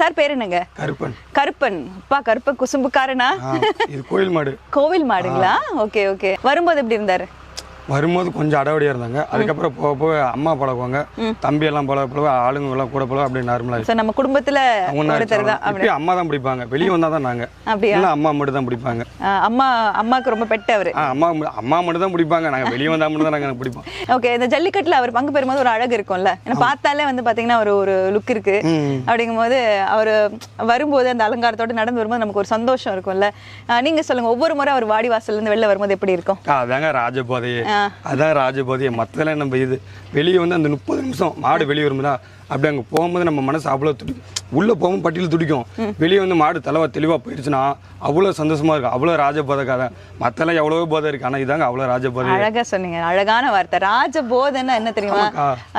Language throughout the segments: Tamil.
சார் பேர் என்னங்க? கருப்பன். கருப்பன். அப்பா கருப்பன் குசும்புக்காரனா? இது கோயில் மாடு. கோவில் மாடுங்களா? Okay okay. வரும்போது எப்படி இருந்தாரு? வரும்போது கொஞ்சம் அடவடியா இருந்தாங்க. அதுக்கப்புறம் போக போக அம்மா பழகுவாங்க, தம்பி எல்லாம் பழக ஆளுங்க எல்லாம் கூட பழக அப்படியே நார்மலா. நம்ம குடும்பத்துல ஒருத்தர் தான். அப்படியே அம்மா தான் பிடிப்பாங்க. வெளியே வந்தாதான் நாங்க. அப்படியா? அம்மா மட்டும் தான் பிடிப்பாங்க. அம்மாக்கு ரொம்ப பெட் அவரு. அம்மா மட்டும் தான் பிடிப்பாங்க. நாங்க வெளியே வந்தா மட்டும் தான் நாங்க பிடிப்போம். ஓகே. இந்த ஜல்லிக்கட்டுல அவர் பங்கு பெறும்போது ஒரு அழகு இருக்கும்ல, ஏன்னா பார்த்தாலே வந்து பாத்தீங்கன்னா ஒரு லுக் இருக்கு. அப்படிங்கும்போது அவரு வரும்போது அந்த அலங்காரத்தோட நடந்து வரும்போது நமக்கு ஒரு சந்தோஷம் இருக்கும்ல. நீங்க சொல்லுங்க, ஒவ்வொரு முறை அவர் வாடி வாசல்ல இருந்து வெளில வரும்போது எப்படி இருக்கும்? அதாங்க ராஜபோதையே. அதான் ராஜபோதையே. மற்றதெல்லாம் நம்ம இது வெளியே வந்து அந்த 30 நிமிஷம் மாடு வெளியே வரும்போதா அப்படி அங்கே போகும்போது நம்ம மனசு அவ்வளோ துடிக்கும். உள்ளே போகும்போது பட்டியல் துடிக்கும். வெளியே வந்து மாடு தெளிவாக போயிடுச்சுன்னா அவ்வளோ சந்தோஷமா இருக்கும். அவ்வளோ ராஜபோதை கதை. மற்றெல்லாம் எவ்வளவோ போதை இருக்கு, ஆனால் இதாங்க அவ்வளோ ராஜபோதை. அழகா சொன்னீங்க, அழகான வார்த்தை. ராஜபோதைன்னா என்ன தெரியுமா?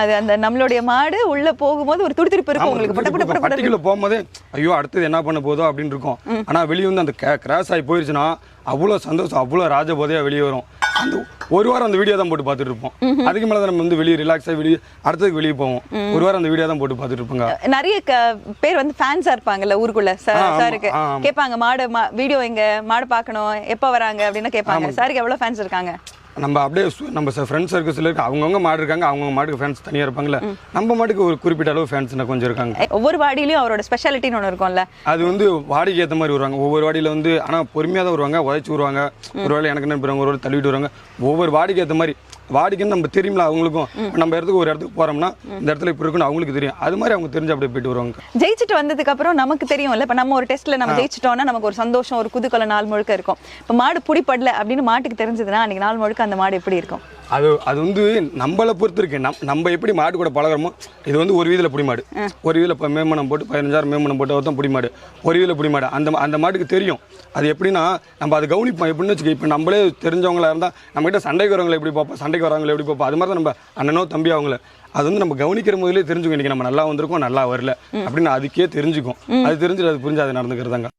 அது அந்த நம்மளுடைய மாடு உள்ள போகும்போது ஒரு துடித்திருப்பு இருக்கும் உங்களுக்கு. பட்டிக்குள்ள போகும்போது ஐயோ அடுத்தது என்ன பண்ண போதோ அப்படின்னு இருக்கும். ஆனால் வெளியே வந்து அந்த கிராஸ் ஆகி போயிடுச்சுன்னா அவ்வளோ சந்தோஷம், அவ்வளோ ராஜபோதையா வெளியே வரும். அந்த ஒரு வாரம் அந்த வீடியோ தான் போட்டு பார்த்துட்டு இருப்போம். அதுக்கு மேலே நம்ம வந்து வெளியே ரிலாக்ஸாக வெளியே அடுத்ததுக்கு வெளியே போவோம். ஒரு வாரம் அந்த வீடியோ தான் போட்டு பார்த்துட்டு இருப்பாங்க. நிறைய பேர் வந்து ஃபேன்ஸா இருப்பாங்க ஊருக்குள்ள. சாருக்கு கேட்பாங்க, மாடு வீடியோ எங்க, மாடு பார்க்கணும், எப்போ வராங்க அப்படின்னு கேட்பாங்க. சாருக்கு எவ்வளோ ஃபேன்ஸ் இருக்காங்க? நம்ம அப்படியே நம்ம ஃப்ரெண்ட்ஸ் சர்க்கிள்ஸ் இருக்கு. அவங்கவுங்க மாடு இருக்காங்க, அவங்கவுங்க மாட்டுக்கு ஃபேன்ஸ் தனியாக இருப்பாங்கல்ல. நம்ம மாட்டுக்கு ஒரு குறிப்பிட்ட அளவு ஃபேன்ஸ் கொஞ்சம் இருக்காங்க. ஒவ்வொரு வாடியிலையும் அவரோட ஸ்பெஷாலிட்டின்னு ஒன்று இருக்கும்ல. அது வந்து வாடிக்கு ஏற்ற மாதிரி வருவாங்க. ஒவ்வொரு வாடியில் வந்து ஆனால் பொறுமையாக தான் வருவாங்க, உழைச்சி வருவாங்க. ஒரு வேளை எனக்கு என்ன போகிறாங்க, ஒரு வேளை தள்ளிவிட்டு வருவாங்க. ஒவ்வொரு வாடிக்கு ஏற்ற மாதிரி வாடிக்குன்னு நம்ம தெரியும்ல அவங்களுக்கும். நம்ம இடத்துக்கு ஒரு இடத்துக்கு போறோம்னா இந்த இடத்துல இப்படி இருக்குன்னு அவங்களுக்கு தெரியும். அது மாதிரி அவங்க தெரிஞ்சு அப்படியே போயிட்டு வருவாங்க. ஜெயிச்சுட்டு வந்ததுக்கு அப்புறம் நமக்கு தெரியும்ல, இப்போ நம்ம ஒரு டெஸ்ட்ல நம்ம ஜெயிச்சிட்டோம்னா நமக்கு ஒரு சந்தோஷம், ஒரு குதூகலம் நாள் முழுக்க இருக்கும். இப்போ மாடு பிடிப்படல அப்படின்னு மாட்டுக்கு தெரிஞ்சதுன்னா அன்னைக்கு நாள் முழுக்க அந்த மாடு எப்படி இருக்கும்? அது வந்து நம்மளை பொறுத்து இருக்கு. நம்ம எப்படி மாடு கூட பழகிறோமோ. இது வந்து ஒரு வீதியில் புடி மாடு, ஒரு வீதியில் இப்போ மேம்பணம் போட்டு 15,000 மேம்பணம் போட்டு ஒருத்தன் புடி மாடு, ஒரு வீதியில் புடி மாடு. அந்த மாட்டுக்கு தெரியும். அது எப்படின்னா நம்ம அதை கவனிப்போம். எப்படின்னு வச்சுக்க, இப்போ நம்மளே தெரிஞ்சவங்களா இருந்தால் நம்மகிட்ட சண்டைக்கு வரவங்களை எப்படி பார்ப்போம், சண்டைக்கு வரவங்களை எப்படி பார்ப்போம். அது மாதிரி தான் நம்ம அண்ணனோ தம்பி அவங்கள அது வந்து நம்ம கவனிக்கிற போதிலே தெரிஞ்சுக்கும். இன்றைக்கி நம்ம நல்லா வந்திருக்கோம், நல்லா வரல அப்படின்னு அதுக்கே தெரிஞ்சுக்கும். அது தெரிஞ்சுட்டு அது புரிஞ்சு அதை நடந்துக்கிறதாங்க.